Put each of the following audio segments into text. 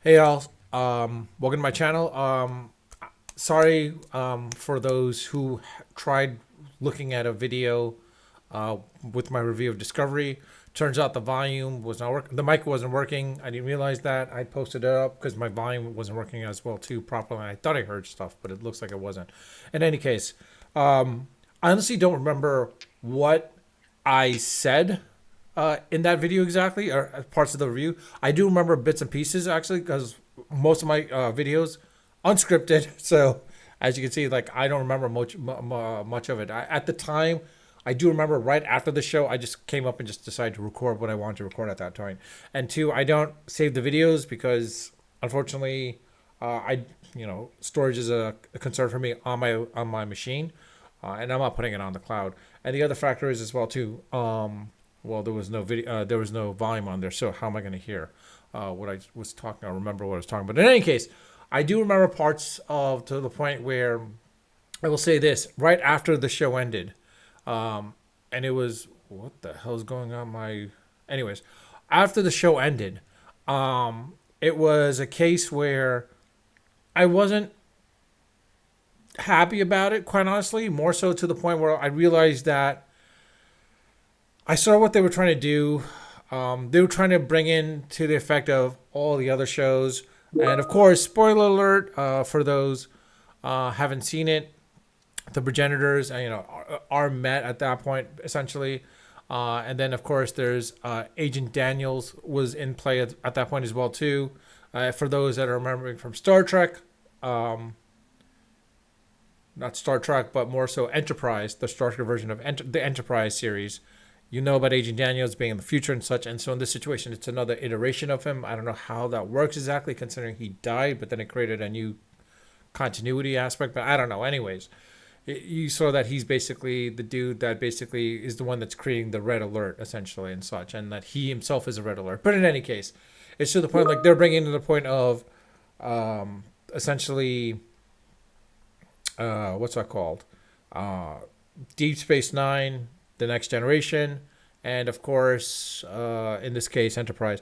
Hey all, welcome to my channel. Sorry for those who tried looking at a video with my review of Discovery. Turns out the volume was not working. The mic wasn't working. I didn't realize that. I posted it up because my volume wasn't working as well too properly. I thought I heard stuff, but it looks like it wasn't. In any case, I honestly don't remember what I said in that video exactly, or parts of the review. I do remember bits and pieces actually, because most of my videos unscripted. So as you can see, like I don't remember much of it. At the time, I do remember right after the show, I just came up and just decided to record what I wanted to record at that time. And two, I don't save the videos because unfortunately, I storage is a concern for me on my machine, and I'm not putting it on the cloud. And the other factor is as well too. Well, there was no video, there was no volume on there, so how am I going to hear what I was talking? I remember what I was talking about. In any case, I do remember parts of to the point where I will say this: right after the show ended, and it was what the hell's going on? Anyways, after the show ended, it was a case where I wasn't happy about it, quite honestly. More so to the point where I realized that I saw what they were trying to do. They were trying to bring in to the effect of all the other shows, and of course, spoiler alert for those haven't seen it. The progenitors, are met at that point essentially, and then of course there's Agent Daniels was in play at that point as well too. For those that are remembering from Star Trek, not Star Trek, but more so Enterprise, the Star Trek version of the Enterprise series. You know about Agent Daniels being in the future and such. And so in this situation, it's another iteration of him. I don't know how that works exactly, considering he died, but then it created a new continuity aspect. But I don't know. Anyways, you saw that he's basically the dude that basically is the one that's creating the red alert, essentially, and such. And that he himself is a red alert. But in any case, it's to the point, like, they're bringing to the point of essentially, what's that called? Deep Space Nine, The Next Generation, and of course, in this case, Enterprise.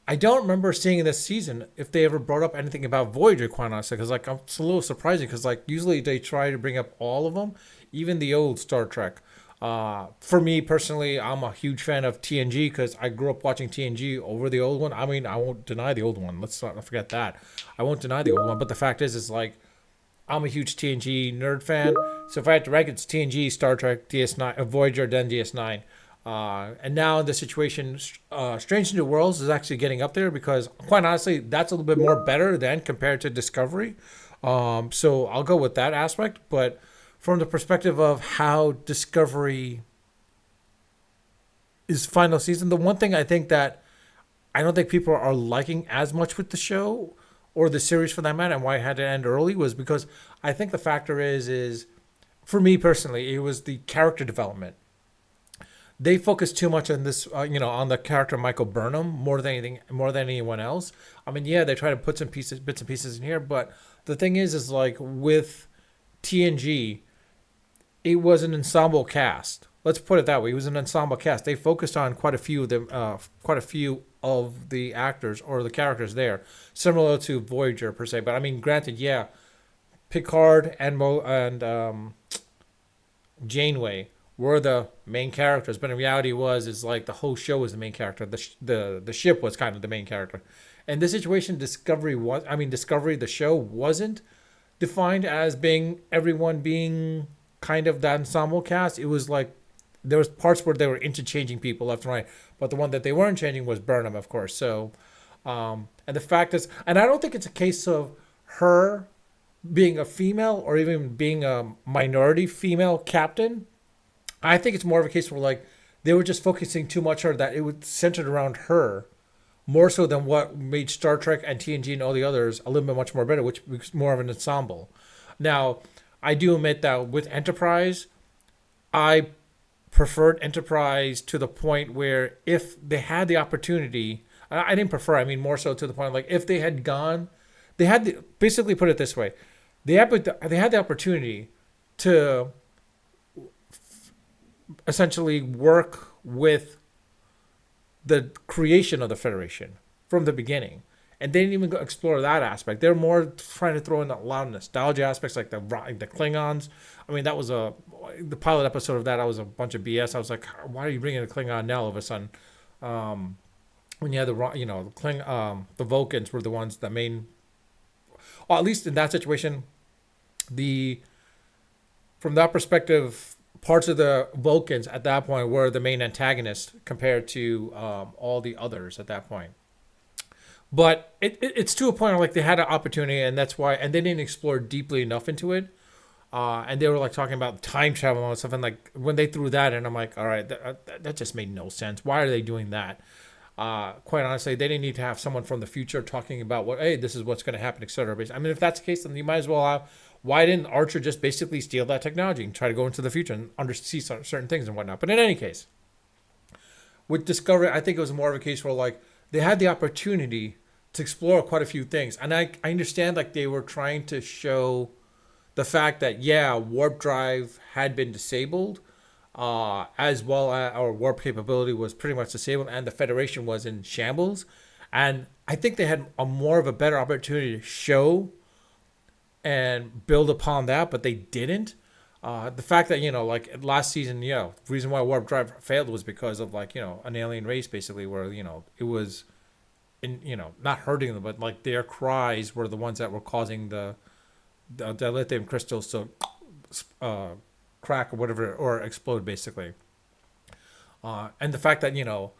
I don't remember seeing in this season if they ever brought up anything about Voyager, quite honestly, because like it's a little surprising because like usually they try to bring up all of them, even the old Star Trek. For me personally, I'm a huge fan of TNG because I grew up watching TNG over the old one. I mean, I won't deny the old one. Let's not forget that. I won't deny the old one, but the fact is like I'm a huge TNG nerd fan. So if I had to rank, it's TNG, Star Trek, DS9, Voyager, then DS9. And now the situation, Strange New Worlds is actually getting up there because, quite honestly, that's a little bit more better than compared to Discovery. So I'll go with that aspect. But from the perspective of how Discovery is final season, the one thing I think that I don't think people are liking as much with the show or the series for that matter, and why it had to end early was because I think the factor is for me personally, it was the character development. They focus too much on this, on the character Michael Burnham more than anything, more than anyone else. I mean, yeah, they try to put some pieces, bits and pieces in here, but the thing is like with TNG, it was an ensemble cast. Let's put it that way. It was an ensemble cast. They focused on quite a few of them, quite a few of the actors or the characters there, similar to Voyager per se. But I mean, granted, yeah, Picard and Janeway were the main characters, but in reality, was is like the whole show was the main character. The ship was kind of the main character. And this situation, Discovery, the show wasn't defined as being everyone being kind of that ensemble cast. It was like there was parts where they were interchanging people left and right, but the one that they weren't changing was Burnham, of course. So, and the fact is, and I don't think it's a case of her being a female or even being a minority female captain. I think it's more of a case where like they were just focusing too much on her, that it was centered around her more so than what made Star Trek and TNG and all the others a little bit much more better, which was more of an ensemble. Now, I do admit that with Enterprise, I preferred Enterprise to the point where if they had the opportunity, I didn't prefer, I mean more so to the point like if they had gone, basically put it this way, they had the opportunity to essentially work with the creation of the Federation from the beginning. and they didn't even go explore that aspect. They're more trying to throw in a lot of nostalgia aspects, like the Klingons. I mean, that was the pilot episode of that. I was a bunch of BS. I was like, why are you bringing a Klingon now all of a sudden? Um, when you had the Vulcans were the ones that main, or at least in that situation, the from that perspective, parts of the Vulcans at that point were the main antagonists compared to all the others at that point. But it's to a point where like they had an opportunity, and that's why, and they didn't explore deeply enough into it. And they were like talking about time travel and stuff, and like when they threw that in, I'm like, all right, that just made no sense. Why are they doing that? Quite honestly, they didn't need to have someone from the future talking about what, hey, this is what's going to happen, etc. I mean, if that's the case, then you might as well have. Why didn't Archer just basically steal that technology and try to go into the future and see certain things and whatnot? But in any case, with Discovery, I think it was more of a case where like they had the opportunity to explore quite a few things, and I understand like they were trying to show the fact that yeah, warp drive had been disabled, as well as our warp capability was pretty much disabled, and the Federation was in shambles. And I think they had a more of a better opportunity to show and build upon that, but they didn't. The fact that like last season, the reason why warp drive failed was because of like an alien race, basically, where it was in not hurting them, but like their cries were the ones that were causing the lithium crystals to crack or whatever, or explode basically. And the fact that no,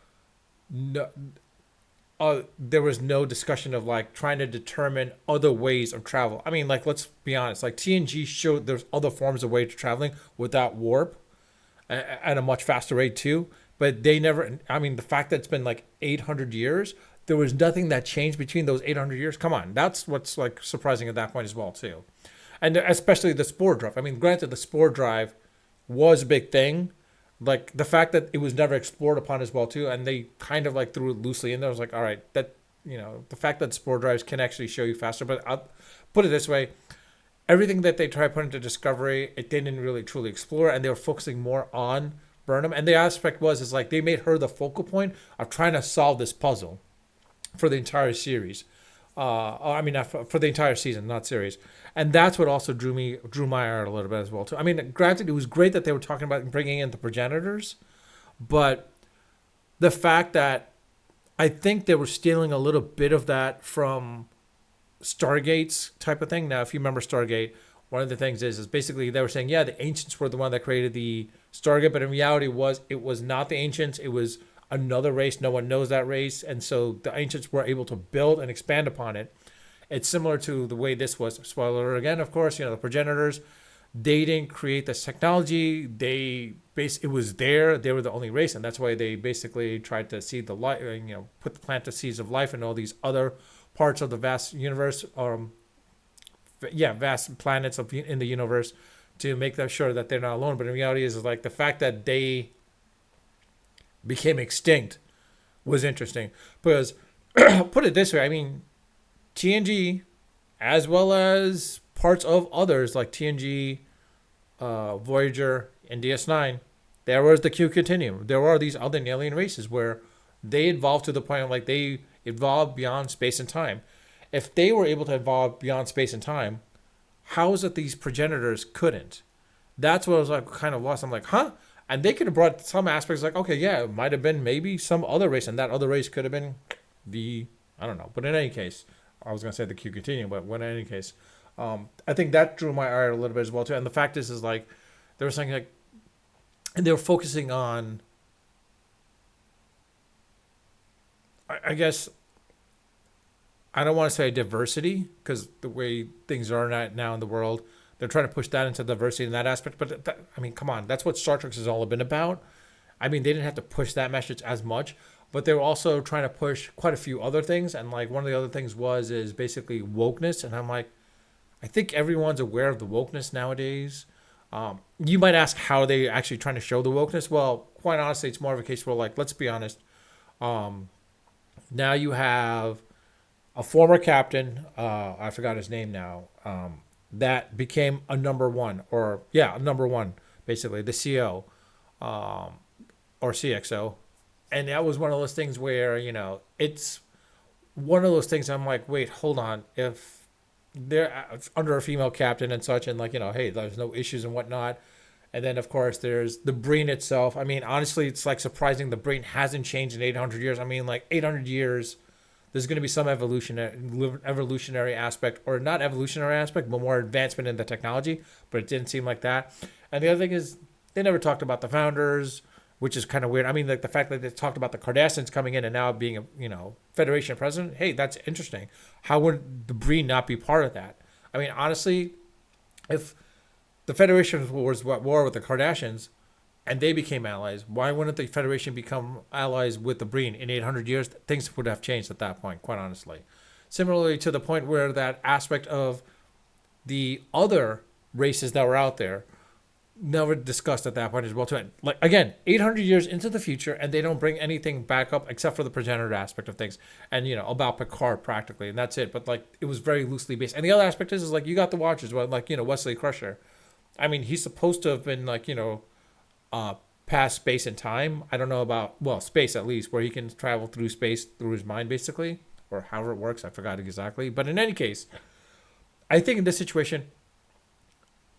there was no discussion of like trying to determine other ways of travel. I mean, like let's be honest, like TNG showed there's other forms of way to traveling without warp at a much faster rate too. But they never. I mean, the fact that it's been like 800 years, there was nothing that changed between those 800 years. Come on, that's what's like surprising at that point as well too, and especially the spore drive. I mean, granted, the spore drive was a big thing. Like the fact that it was never explored upon as well too, and they kind of like threw it loosely in there. I was like, all right, that the fact that spore drives can actually show you faster. But I'll put it this way: everything that they tried putting into Discovery, it didn't really truly explore, and they were focusing more on Burnham. And the aspect is like they made her the focal point of trying to solve this puzzle for the entire series. I mean, not for the entire season, not series. And that's what also drew my eye a little bit as well too. I mean, granted, it was great that they were talking about bringing in the progenitors, but the fact that I think they were stealing a little bit of that from Stargate's type of thing. Now, if you remember Stargate, one of the things is basically they were saying, yeah, the ancients were the one that created the Stargate, but in reality, it was not the ancients. It was another race. No one knows that race, and so the ancients were able to build and expand upon it. It's similar to the way this was. Spoiler again, of course. The progenitors, they didn't create this technology. It was there. They were the only race, and that's why they basically tried to seed the life. Plant the seeds of life in all these other parts of the vast universe, vast planets in the universe, to make them sure that they're not alone. But in reality, is like the fact that they became extinct was interesting because put it this way, I mean, TNG as well as parts of others like TNG, Voyager, and DS9, there was the Q continuum. There are these other alien races where they evolved to the point of like they evolved beyond space and time. If they were able to evolve beyond space and time, how is it these progenitors couldn't? That's what I was like kind of lost. I'm like, huh? And they could have brought some aspects like, okay, yeah, it might have been maybe some other race, and that other race could have been I don't know. But in any case, I was going to say the Q continuum, but in any case, I think that drew my eye a little bit as well, too. And the fact is like, they were saying like, and they were focusing on, I guess, I don't want to say diversity, because the way things are now in the world, they're trying to push that into diversity in that aspect. But I mean, come on, that's what Star Trek has all been about. I mean, they didn't have to push that message as much, but they were also trying to push quite a few other things. And like one of the other things is basically wokeness. And I'm like, I think everyone's aware of the wokeness nowadays. You might ask how are they actually trying to show the wokeness? Well, quite honestly, it's more of a case where like, let's be honest. Now you have a former captain, I forgot his name now, that became a number one, basically, the CO, or CXO. And that was one of those things where, it's one of those things I'm like, wait, hold on. If they're under a female captain and such, and like, hey, there's no issues and whatnot. And then, of course, there's the Breen itself. I mean, honestly, it's like surprising the Breen hasn't changed in 800 years. I mean, like 800 years, there's going to be some evolutionary aspect, or not evolutionary aspect, but more advancement in the technology. But it didn't seem like that. And the other thing is, they never talked about the founders, which is kind of weird. I mean, like the fact that they talked about the Kardashians coming in and now being a Federation president. Hey, that's interesting. How would the Breen not be part of that? I mean, honestly, if the Federation was at war with the Kardashians and they became allies, why wouldn't the Federation become allies with the Breen? In 800 years, things would have changed at that point, quite honestly. Similarly, to the point where that aspect of the other races that were out there never discussed at that point as well too. Like again, 800 years into the future, and they don't bring anything back up except for the progenitor aspect of things, and about Picard practically, and that's it. But like it was very loosely based. And the other aspect is like you got the Watchers, well, like Wesley Crusher. I mean, he's supposed to have been like past space and time. I don't know about space at least, where he can travel through space through his mind basically, or however it works. I forgot exactly. But in any case, I think in this situation,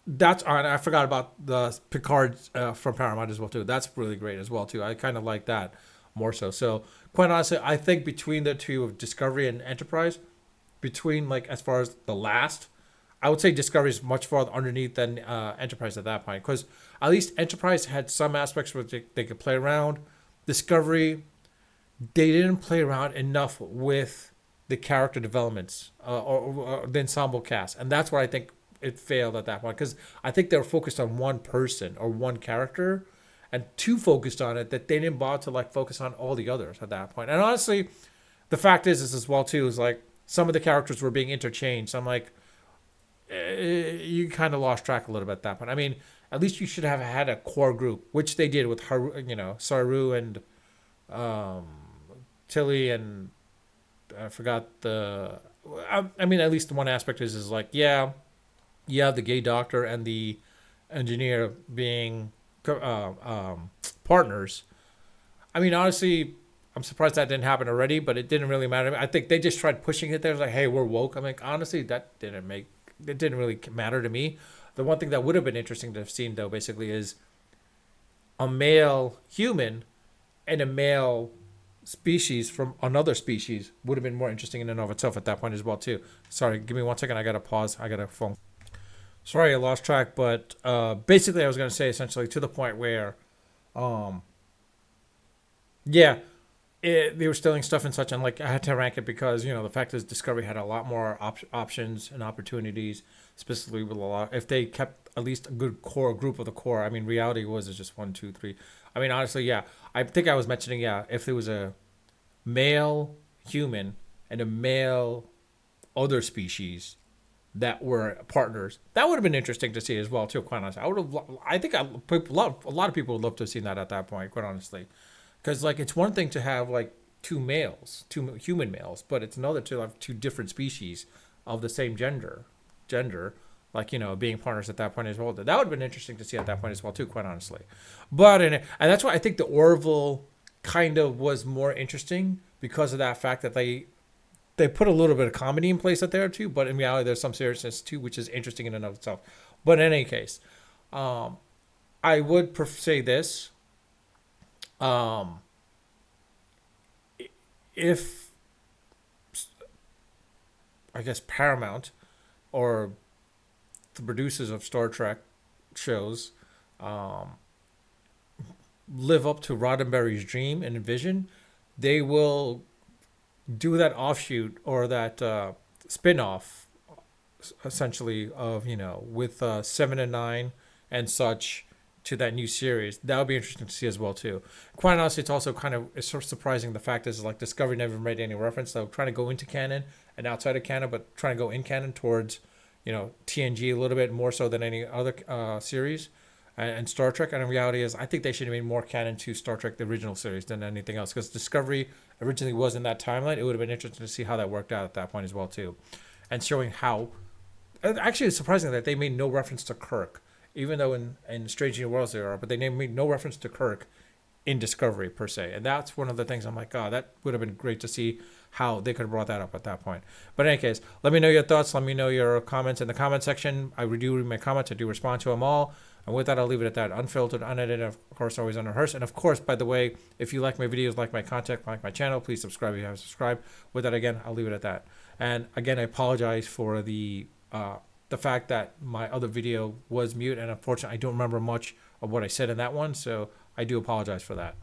that's on. I forgot about the Picard from Paramount as well too. That's really great as well too. I kind of like that more so. So quite honestly, I think between the two of Discovery and Enterprise, between like as far as the last, I would say Discovery is much farther underneath than Enterprise at that point, because at least Enterprise had some aspects where they could play around. Discovery, they didn't play around enough with the character developments or the ensemble cast, and that's where I think it failed at that point, because I think they were focused on one person or one character, and too focused on it that they didn't bother to like focus on all the others at that point. And honestly, the fact is as well too is like some of the characters were being interchanged. So I'm like, you kind of lost track a little bit at that point. I mean, at least you should have had a core group, which they did with Saru and Tilly, and I forgot the. I mean, at least the one aspect is like the gay doctor and the engineer being partners. I mean, honestly, I'm surprised that didn't happen already, but it didn't really matter. I think they just tried pushing it there. It's like, hey, we're woke. I'm like, honestly, it didn't really matter to me. The one thing that would have been interesting to have seen, though, basically, is a male human and a male species from another species would have been more interesting in and of itself at that point as well, too. Sorry, give me 1 second. I got to pause. I got a phone. Sorry, I lost track, but basically I was going to say essentially to the point where, they were stealing stuff and such, and like I had to rank it because the fact is Discovery had a lot more options and opportunities, specifically with a lot. If they kept at least a good core group of the core, I mean, reality was just 1, 2, 3. I mean, honestly, yeah, I think I was mentioning if there was a male human and a male other species that were partners, that would have been interesting to see as well too. Quite honestly, I think a lot of people would love to have seen that at that point. Quite honestly, because like it's one thing to have like two human males, but it's another to have two different species of the same gender, like being partners at that point as well. That would have been interesting to see at that point as well too. Quite honestly, and that's why I think the Orville kind of was more interesting because of that fact that they put a little bit of comedy in place out there too, but in reality, there's some seriousness too, which is interesting in and of itself. But in any case, I would say this: if I guess Paramount or the producers of Star Trek shows live up to Roddenberry's dream and vision, they will do that offshoot or that spin-off essentially of with 7 and 9 and such to that new series. That would be interesting to see as well too. Quite honestly, it's also it's sort of surprising. The fact is like Discovery never made any reference, so trying to go into canon and outside of canon, but trying to go in canon towards TNG a little bit more so than any other series and Star Trek. And in reality is I think they should have made more canon to Star Trek the original series than anything else, because Discovery originally was in that timeline. It would have been interesting to see how that worked out at that point as well too, and showing how actually it's surprising that they made no reference to Kirk, even though in Strange New Worlds there are, but they made no reference to Kirk in Discovery per se. And that's one of the things I'm like, oh, that would have been great to see how they could have brought that up at that point. But in any case, let me know your thoughts. Let me know your comments in the comment section. I do read my comments. I do respond to them all. And with that, I'll leave it at that. Unfiltered, unedited, of course, always unrehearsed. And of course, by the way, if you like my videos, like my content, like my channel, please subscribe if you haven't subscribed. With that, again, I'll leave it at that. And again, I apologize for the fact that my other video was mute. And unfortunately, I don't remember much of what I said in that one. So I do apologize for that.